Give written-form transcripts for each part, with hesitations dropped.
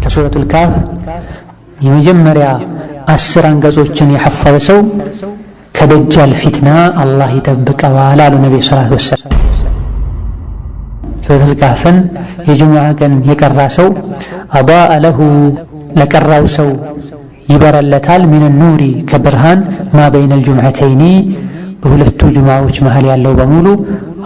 ከሱረቱል ካፍ የመጀመሪያ 10 አንቀጾችን የሐፈዘ ሰው ከደጃል ፊትና አላህ ይጠብቀዋል አሉ ነብዩ ሰለላሁ ዐለይሂ ወሰለም። ሱረቱል ካፍን የጁሙዓ ቀን የቀራ ሰው አዳአ ለሁ ለቀራው ሰው ይበረለታል ሚን ኑሪ ከብርሃን ማ በይነል ጁምዓተይኒ በሁለቱ ጁሙዓዎች መሃል ያለው በሙሉ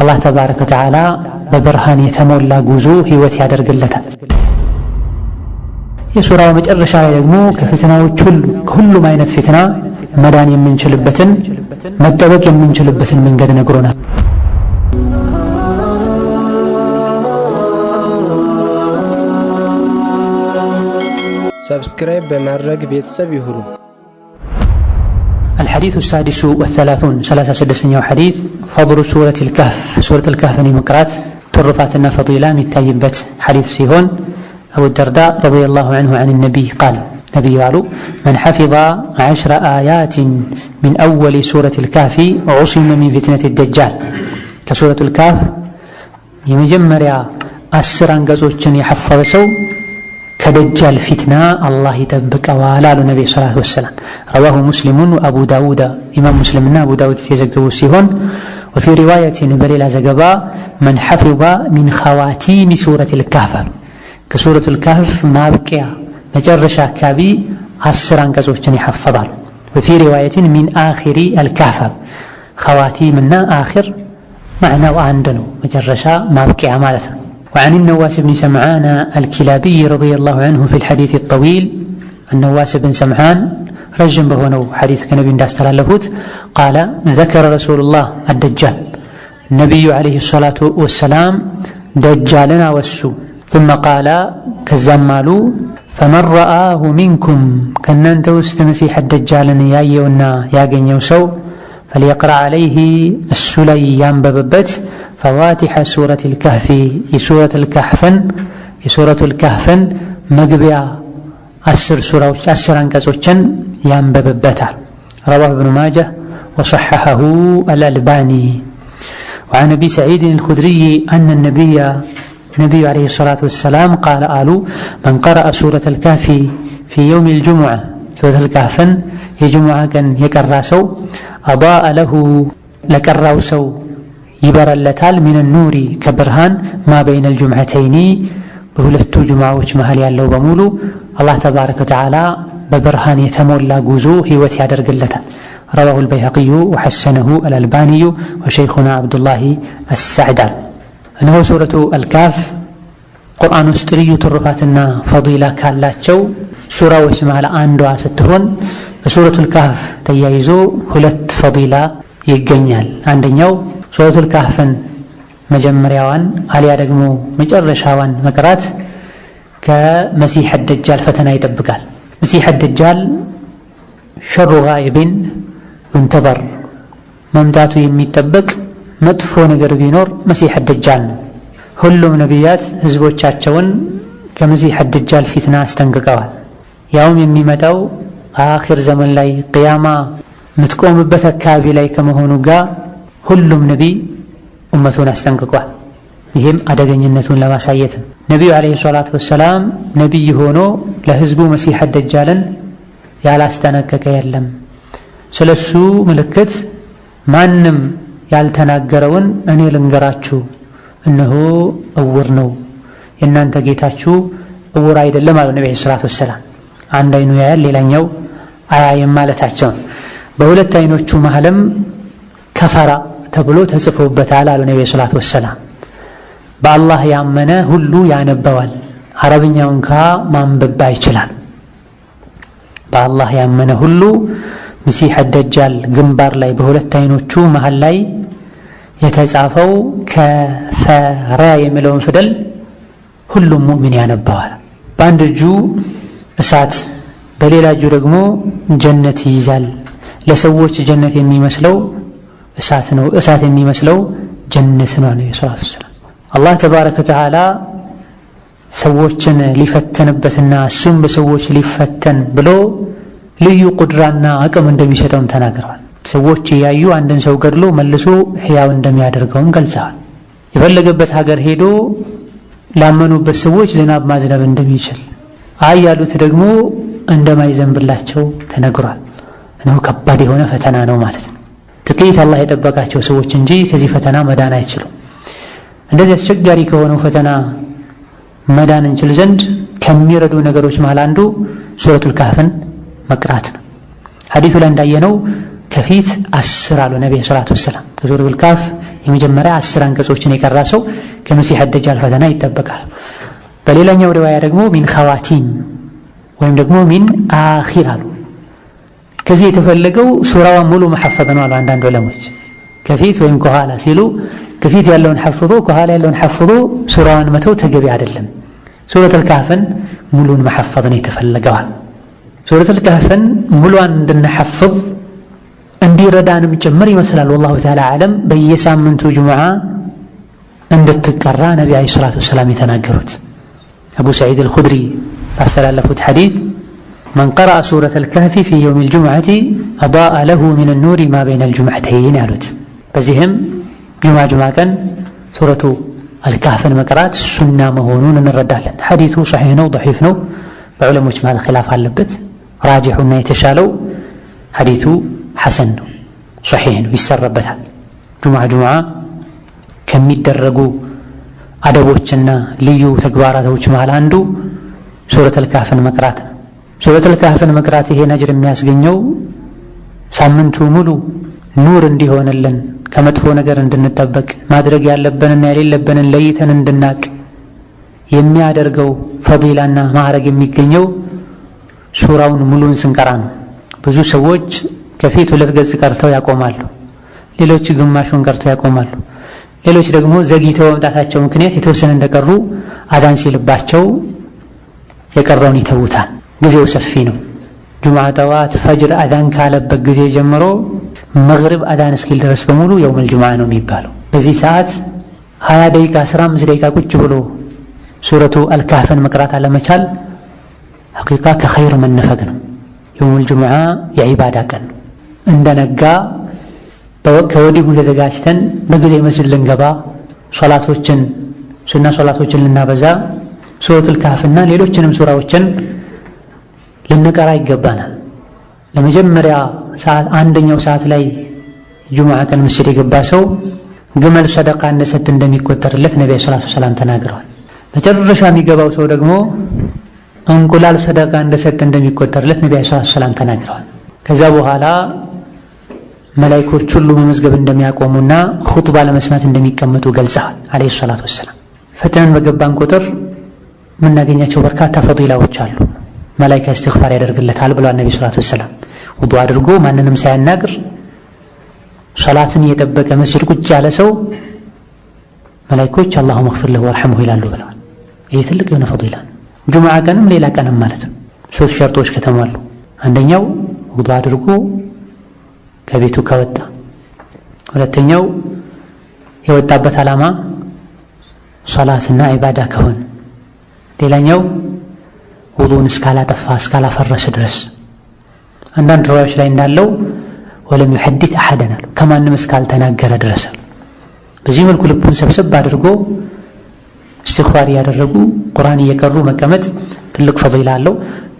አላህ ተባረከ ወተዓላ በብርሃን የተሞላ ጉዞ ህይወት ያደርግለታል። የሱራው መጨረሻ ላይ ደግሞ ከፈተናዎች ሁሉ ከሁሉም አይነት ፈተና መዳን የምንችልበትን መጠበቅ የምንችልበትን መንገድ ነግሮናል። ሰብስክራይብ በማድረግ ቤተሰብ ይሁኑ። الحديث السادس والثلاثون 36ኛው ሐዲስ فضل سورة الكهف سورة الكهف መቅራት ትሩፋትና ፈዲላ የሚታይበት ሐዲስ ሲሆን أبو الدرداء رضي الله عنه عن النبي قال نبي قالوا من حفظ 10 آيات من أول سورة الكهف عصم من فتنة الدجال كسورة الكهف يمجمريا 10 አንቀጾችን የሐፈዘ ሰው ከደጃል ፊትና አላህ ይጠብቀዋል አሉ ነብዩ ሰለላሁ ዐለይሂ ወሰለም። رواه مسلم وأبو داود إمام مسلمنا أبو داود የዘገቡ ሲሆን وفي رواية በሌላ ዘገባ من حفظ من خواتيم سورة الكهف ከሱረቱ الكهف ማብቂያ መጨረሻ አካባቢ 10 አንቀጾችን ይሐፈዛል። وفي رواية من آخر الكهف خواتيم እና آخر معناه አንድ ነው፣ መጨረሻ ማብቂያ ማለት ነው። وعن النواس بن سمعان الكلابي رضي الله عنه في الحديث الطويل النواس بن سمعان رجم بهونو حديث كنبي እንዳስተላለፉት قال ذكر رسول الله الدجال النبي عليه الصلاة والسلام دجالنا وسو ثم قال كزمالو فمن رآه منكم كننت وست مسيح الدجال يايونا ያገኘው ሰው فليقرأ عليه السلي ينببበት فواتح سورة الكهف የሱረቱ الكهفን መግቢያ 10 ሱራዎች 10 አንቀጾችን ያንበበበታል። رواه ابن ماجه وصححه الألباني. وعن أبي سعيد الخدري أن النبي عليه الصلاة والسلام قال من قرأ سورة الكهف في يوم الجمعة سورة الكهفن የጁሙዓ ቀን የቀራ ሰው أضاء له ለቀራው ሰው ይበረለታል ሚን ኑሪ ከብርሃን ማ በይነል ጁምዓተይኒ በሁለቱ ጁሙዓዎች መሃል ያለው በሙሉ አላህ ተባረከ ወተዓላ በብርሃን የተሞላ ጉዞ ህይወት ያደርግለታል። رواه البيهقي وحسنه الألباني وشيخنا عبد الله السعدان. እነሆ ሱረቱ الكهف ቁርአን ውስጥ ልዩ ትሩፋትና ፈዲላ ካላቸው ሱራዎች መሃል አንዷ ስትሆን በሱረቱ الكهف ተያይዞ ሁለት ፈዲላ ይገኛል። አንደኛው ሱረቱል ካህፍን መጀመሪያዋን አሊያ ደግሞ መጨረሻዋን መቅራት ከመሲህ አደጃል ፈተና ይጠብቃል። መሲህ አደጃል ሸሩ ጋኢብን ወንተበር መምጣቱ የሚጠበቅ መጥፎ ነገር ቢኖር መሲህ አደጃል ነው። ሁሉም ነቢያት ህዝቦቻቸውን ከመሲህ አደጃል ፊትና አስጠንቅቀዋል። ያውም የሚመጣው አኺር ዘመን ላይ ቅያማ ምትቆምበት አካባቢ ላይ ከመሆኑ ጋር ሁሉም ነቢይ ኡመቱን አስጠንቅቋል። ይህም አደገኝነቱን ለማሳየት ነው። ነቢዩ ዓለይሂ ሰላቱ ወሰላም ነቢይ ሆኖ ለህዝቡ መሲህ አደጃልን ያላስጠነቀቀ የለም። ስለሱ ምልክት ማንም ያልተናገረውን እኔ ልንገራችሁ፣ እነሆ እውር ነው፣ የእናንተ ጌታችሁ እውር አይደለም አሉ ነቢዩ ዓለይሂ ሰላቱ ወሰላም። አንድ አይኑ ያያል፣ ሌላኛው አያይም ማለታቸው። በሁለት አይኖቹ መሃልም ከፈራ ተብሎ ተጽፎበታል አሉ ነብዩ ሰለላሁ ዐለይሂ ወሰለም። በአላህ ያመነ ሁሉ ያነበዋል፣ አረብኛውን ማንበብ ይችላል። በአላህ ያመነ ሁሉ መሲህ አደጃል ግንባር ላይ በሁለት አይኖቹ መሃል ላይ የተጻፈው ከፈረ የሚለውን ፊደል ሁሉም ሙእሚን ያነበዋል። በአንድ እጁ እሳት በሌላ እጁ ደግሞ ጀነት ይይዛል። ለሰዎች ጀነት የሚመስለው እሳት ነው፣ እሳት የሚመስለው ጀነት ነው። ነብዩ ሰለላሁ ዐለይሂ ወሰለም አላህ ተባረከ ወተዓላ ሰዎችን ሊፈተንበትና እሱም በሰዎች ሊፈተን ብሎ ልዩ ቁድራና አቅም እንደሚሰጠውም ተናግረዋል። ሰዎች እያዩ አንድን ሰው ገድሎ መልሶ ሕያው እንደሚያደርገውም ገልጸዋል። የፈለገበት ሀገር ሄዶ ላመኑበት ሰዎች ዝናብ ማዝነብ እንደሚችል አይ ያሉት ደግሞ እንደማይዘንብላቸው ተነግሯል። እነሆ ከባድ የሆነ ፈተና ነው ማለት ነው። ጥቂት አላህ የጠበቃቸው ሰዎች እንጂ ከዚህ ፈተና መዳን አይችሉም። እንደዚህ አስቸጋሪ ከሆነው ፈተና መዳን እንችል ዘንድ ከሚረዱ ነገሮች መሃል አንዱ ሱረቱል ካህፍን መቅራት ነው። ሐዲሱ ላይ እንዳየነው ከፊት 10 አሉ ነብዩ ሰለላሁ ዐለይሂ ወሰለም። ከሱረቱል ካህፍ የመጀመሪያ 10 አንቀጾችን የቀራ ሰው ከመሲህ ደጃል ፈተና ይጠበቃል። በሌላኛው ሪዋያ ደግሞ ሚን ኸዋቲም ወይም ደግሞ ሚን አኺር አሉ። ከዚህ የተፈለገው ሱራዋን ሙሉ መሐፈዝ ነው አሉ አንዳንድ ዑለሞች። ከፊት ወይም ከኋላ ሲሉ ከፊት ያለውን ሐፍዞ ከኋላ ያለውን ሐፍዞ ሱራዋን መተው ተገቢ አይደለም። ሱረቱል ካህፍን ሙሉን መሐፈዝ ነው የተፈለገዋል። ሱረቱል ካህፍን ሙሉዋን እንድንሐፍዝ እንዲረዳንም ጭምር ይመስላል። ወላሁ ተዓላ አዕለም። በየሳምንቱ ጁሙዓ እንድትቀራ ነቢ ዓለይሂ ሰላቱ ወሰላም የተናገሩት አቡ ሰዒድ አልኹድሪ ባስተላለፉት ሐዲስ መን ቀረአ ሱረተል ካህፊ ፊ የውሚል ጁሙዓቲ አዳአ ለሁ ሚነ ኑሪ ማ በይነል ጁሙዓተይን ያሉት። በዚህም ጁሙዓ ቀን ሱረቱ አልካህፍን መቅራት ሱና መሆኑን እንረዳለን። ሐዲሱ ሰሒህ ነው ደዒፍ ነው በዑለሞች መሃል ኺላፍ አለበት። ራጂሑና የተሻለው ሐዲሱ ሐሰን ነው ሰሒህ ነው ይሰራበታል። ጁሙዓ ከሚደረጉ አደቦችና ልዩ ተግባራቶች መሃል አንዱ ሱረቱል ካህፍን መቅራት ነው። ሱረቱል ካህፍን መቅራት ይሄን አጅር የሚያስገኘው ሳምንቱ ሙሉ ኑር እንዲሆንልን ከመጥፎ ነገር እንድንጠበቅ ማድረግ ያለብንና የሌለብንን ለይተን እንድናቅ የሚያደርገው ፈዲላና ማዕረግ የሚገኘው ሱራውን ሙሉን ስንቀራ ነው። ብዙ ሰዎች ከፊት 2 ገጽ ቀርተው ያቆማሉ። ሌሎች ግማሹን ቀርተው ያቆማሉ። ሌሎች ደግሞ ዘግይተው በመምጣታቸው ምክንያት የተወሰነ እንደቀሩ አዳን ሲልባቸው የቀረውን ይተውታል። ጊዜው ሰፊ ነው። ጁሙዓ ጠዋት ፈጅር አዳን ካለበት ጊዜ ጀምሮ መግሪብ አዳን እስኪል ድረስ በሙሉ የውመል ጁሙዓ ነው የሚባለው። በዚህ ሰዓት 20 ደቂቃ 15 ደቂቃ ቁጭ ብሎ ሱረቱ አልካህፍን መቅራት አለመቻል ሐቂቃ ከኸይር መነፈግ ነው። የውመል ጁሙዓ የዒባዳ ቀን ነው። እንደነጋ ከወዲሁ ተዘጋጅተን በጊዜ መስጂድ ልንገባ ሱና ሶላቶችን ልናበዛ ሱረቱል ካህፍና ሌሎችንም ሱራዎችን ልንቀራ ይገባናል። ለመጀመሪያ ሰዓት አንደኛው ሰዓት ላይ ጁሙዓ ቀን መስጂድ የገባ ሰው ግመል ሰደቃ እንደሰጥ እንደሚቆጠርለት ነብዩ ሰለላሁ ዐለይሂ ወሰለም ተናግረዋል። መጨረሻ የሚገባው ሰው ደግሞ እንቁላል ሰደቃ እንደሰጥ እንደሚቆጠርለት ነብዩ ሰለላሁ ዐለይሂ ወሰለም ተናግረዋል። ከዛ በኋላ መላእክቶች ሁሉ መመዝገብ እንደሚያቆሙና ኹጥባ ለመስማት እንደሚቀመጡ ገልጸዋል አለይሂ ሰላቱ ወሰላም። ፈተናን በገባን ቁጥር የምናገኛቸው በርካታ ፈዲላዎች አሉ። መላእክት እስትግፋር ያደርግለታል ብለዋል ነብዩ ሰለላሁ ዐለይሂ ወሰለም። ውዱእ አድርጎ ማንንም ሳያናግር ሶላትን እየጠበቀ መስጂድ ቁጭ ያለ ሰው መላእክቶች አላሁመ እግፊር ለሁ ወርሐምሁ ይላሉ ብለዋል። ይህ ትልቅ የሆነ ፈዲላ ነው። ጁሙዓ ቀንም ሌላ ቀንም ማለት ነው። 3 ሸርጦች ከተሟሉ አንደኛው ውዱእ አድርጎ ከቤቱ ከወጣ፣ ሁለተኛው የወጣበት ዓላማ ሶላትና ዒባዳ ከሆነ፣ ሌላኛው ውዱእን እስካላጠፋ እስካላፈረሰ ድረስ። አንዳንድ ሪዋዮች ላይ እንዳለው ወለም ይሐዲት አሐደን አሉ ከማንም እስካልተናገረ ድረስ። በዚህ መልኩ ልቡን ሰብሰብ አድርጎ እስትግፋር ያደረጉ ቁርአን እየቀሩ መቀመጥ ትልቅ ፈዲላ አለው።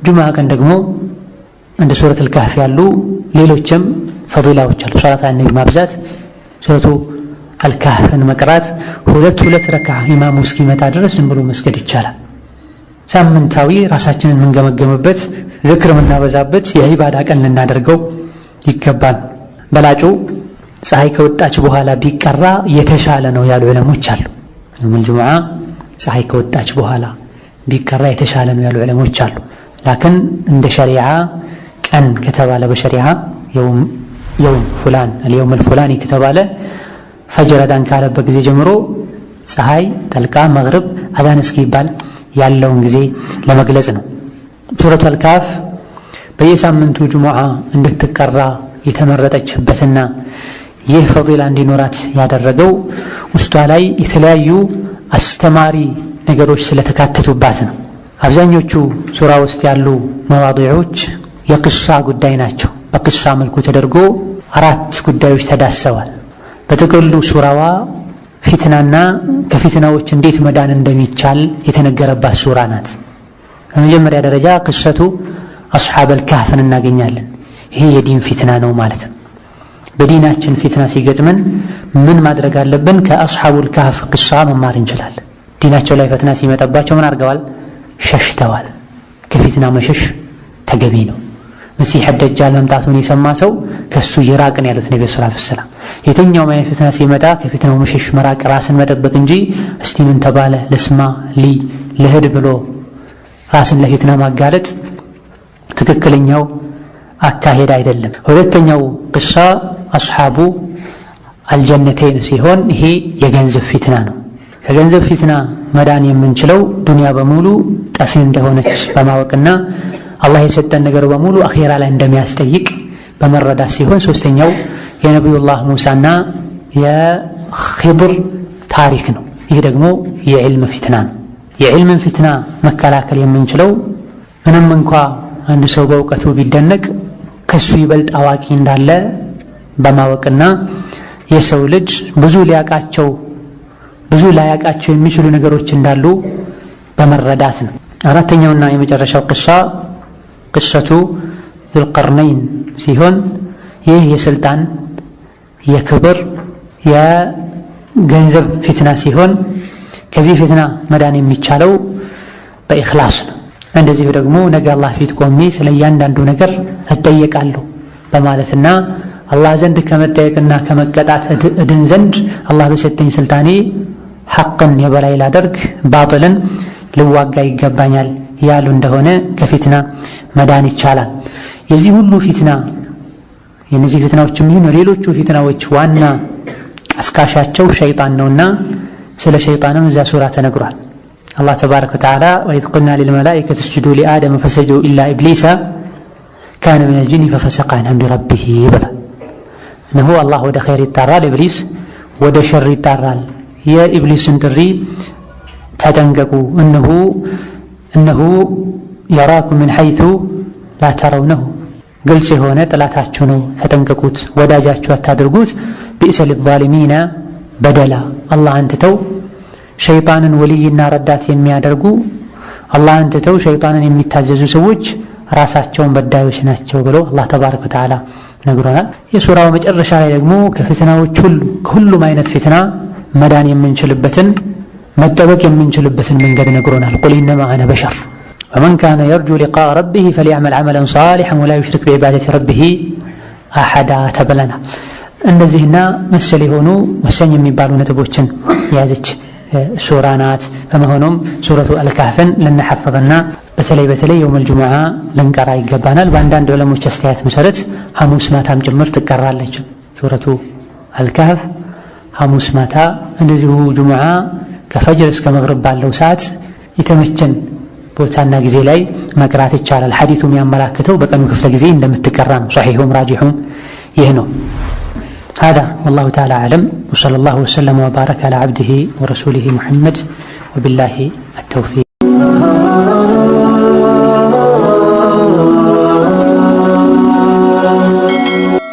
ጁሙዓ ቀን ደግሞ እንደ ሱረቱል ካህፍ ያሉ ሌሎችም ፈዲላዎች አሉ። ሶላት አለ ነቢ ማብዛት፣ ሱረቱ አልካህፍን መቅራት፣ 2 ረክዓ ኢማሙ እስኪመጣ ድረስ ዝም ብሎ መስገድ ይቻላል። ሳምንታዊ ራሳችንን የምንገመገምበት ዝክር የምናበዛበት የዒባዳ ቀን ልናደርገው ይገባል። በላጩ ፀሐይ ከወጣች በኋላ ቢቀራ የተሻለ ነው ያሉ ዑለሞች አሉ። የውመል ጁሙዓ ፀሐይ ከወጣች በኋላ ቢቀራ የተሻለ ነው ያሉ ዑለሞች አሉ። ላኪን እንደ ሸሪዓ ቀን ከተባለ በሸሪዓ የውም ፉላን አልየውም አልፉላኒ ከተባለ ፈጅር አዳን ካለበት ጊዜ ጀምሮ ፀሐይ ጠልቃ መግሪብ አዳን እስኪባል ያለውን ጊዜ ለመግለጽ ነው። ሱረቱል ካህፍ በየሳምንቱ ጁሙዓ እንድትቀራ የተመረጠችበትና ይህ ፈዲላ እንዲኖራት ያደረገው ውስጧ ላይ የተለያዩ አስተማሪ ነገሮች ስለተካተቱባት ነው። አብዛኞቹ ሱራ ውስጥ ያሉ መዋዲዖች የቅሳ ጉዳይ ናቸው። በቅሳ መልኩ ተደርጎ 4 ጉዳዮች ተዳሰዋል። በጥቅሉ ሱራዋ ፊትናና ከፊትናዎች እንዴት መዳን እንደሚቻል የተነገረባት ሱራ ናት። በመጀመሪያ ደረጃ ቅሰቱ አስሓበል ካህፍን እናገኛለን። ይሄ የዲን ፊትና ነው ማለት ነው። በዲናችን ፊትና ሲገጥመን ምን ማድረግ አለብን? ከአስሓቡል ካህፍ ቅሳ መማር እንችላለን። ዲናቸው ላይ ፈተና ሲመጣባቸው ምን አድርገዋል? ሸሽተዋል። ከፊትና መሸሽ ተገቢ ነው። መሲሕ ደጃል መምጣቱን የሰማ ሰው ከሱ ይራቅን ያሉት ነብዩ ሰለላሁ ዐለይሂ ወሰለም። የትኛውም አይነት ፈተና ሲመጣ ከፊትናው መሸሽ፣ መራቅ፣ ራስን መጠበቅ እንጂ እስቲ ምን ተባለ ልስማ ልሂድ ብሎ ራስን ለፊትና ማጋለጥ ትክክለኛው አካሄድ አይደለም። ሁለተኛው ቅሳ አስሓቡ አልጀነተይን ሲሆን ይሄ የገንዘብ ፊትና ነው። ከገንዘብ ፊትና መዳን የምንችለው ዱንያ በሙሉ ጠፊ እንደሆነች በማወቅና አላህ የሰጠን ነገር በሙሉ አኼራ ላይ እንደሚያስጠይቅ በመረዳት ሲሆን፣ ሶስተኛው የነቢዩላህ ሙሳና የኺድር ታሪክ ነው። ይህ ደግሞ የዕልም ፊትና ነው። የዕልምን ፊትና መከላከል የምንችለው ምንም እንኳ አንድ ሰው በእውቀቱ ቢደነቅ ከሱ ይበልጥ አዋቂ እንዳለ በማወቅና የሰው ልጅ ብዙ ላያቃቸው የሚችሉ ነገሮች እንዳሉ በመረዳት ነው። አራተኛውና የመጨረሻው ቅሳ ቅሰቱ ዙልቀርነይን ሲሆን ይህ የስልጣን፣ የክብር፣ የገንዘብ ፊትና ሲሆን ከዚህ ፊትና መዳን የሚቻለው በኢኽላስ ነው። እንደዚሁ ደግሞ ነገ አላህ ፊት ቆሜ ስለ እያንዳንዱ ነገር እጠየቃለሁ በማለትና አላህ ዘንድ ከመጠየቅና ከመቀጣት እድን ዘንድ አላህ በሰጠኝ ስልጣኔ ሐቅን የበላይ ላደርግ፣ ባጥልን ልዋጋ ይገባኛል ያሉ እንደሆነ ከፊትና መዳን ይቻላል። የዚህ ሁሉ ፊትና የነዚህ ፊትናዎችም ይሁን ሌሎቹ ፊትናዎች ዋና አስካሻቸው ሸይጣን ነውና ስለ ሸይጣንም እዛ ሱራ ተነግሯል። አላህ ተባረከ ወተዓላ ወኢዝ ቁልና ሊልመላኢከቲ እስጁዱ ሊአደም ፈሰጀዱ ኢላ ኢብሊሰ ካነ ሚነል ጂኒ ፈፈሰቀ ዐን አምሪ ረቢህ ብሏል። እነሆ አላህ ወደ ኸይር ይጣራል፣ ኢብሊስ ወደ ሸር ይጣራል። የኢብሊስን ጥሪ ተጠንቀቁ፣ እነሁ የራኩም ምን ሐይሱ ላ ተረውነሁ፣ ግልጽ የሆነ ጥላታችሁ ነው፣ ተጠንቀቁት፣ ወዳጃችሁ አታድርጉት። ቢእሰ ሊዛሊሚነ በደላ፣ አላህን ትተው ሸይጣንን ወልይና ረዳት የሚያደርጉ አላህን ትተው ሸይጣንን የሚታዘዙ ሰዎች ራሳቸውን በዳዮች ናቸው ብሎ አላህ ተባረከ ወተዓላ ነግሮናል። የሱራው መጨረሻ ላይ ደግሞ ከፊትናዎች ከሁሉም አይነት ፊትና መዳን የምንችልበትን መጠበቅ የምንችልበትን መንገድ ነግሮናል። ቁል ኢነማ አነ በሸር ወመን ካነ የርጁ ሊቃአ ረቢህ ፈልየዕመል ዐመለን ሷሊሐን ወላ ዩሽሪክ ቢዒባደቲ ረቢህ አሐዳ ተብለናል። እነዚህና መሰል የሆኑ ወሳኝ የሚባሉ ነጥቦችን የያዘች ሱራ ናት። በመሆኑም ሱረቱ አልካህፍን ልንሐፈዝና በተለይ የውመል ጁሙዓ ልንቀራ ይገባናል። በአንዳንድ ዑለሞች አስተያየት መሰረት ሐሙስ ማታም ጭምር ትቀራለች ሱረቱ አልካህፍ። ሐሙስ ማታ እንደዚሁ ጁሙዓ ከፈጅር እስከ መግሪብ ባለው ሰዓት የተመቸን ቦታና ጊዜ ላይ መቅራት ይቻላል። ሐዲሱ የሚያመላክተው በቀኑ ክፍለ ጊዜ እንደምትቀራ ነው። ሶሒሑም ራጂሑም ይህ ነው። هذا والله تعالى أعلم وصلى الله وسلم وبارك على عبده ورسوله محمد وبالله التوفيق.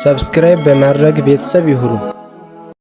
ሰብስክራይብ በማድረግ ቤተሰብ ይሁኑ።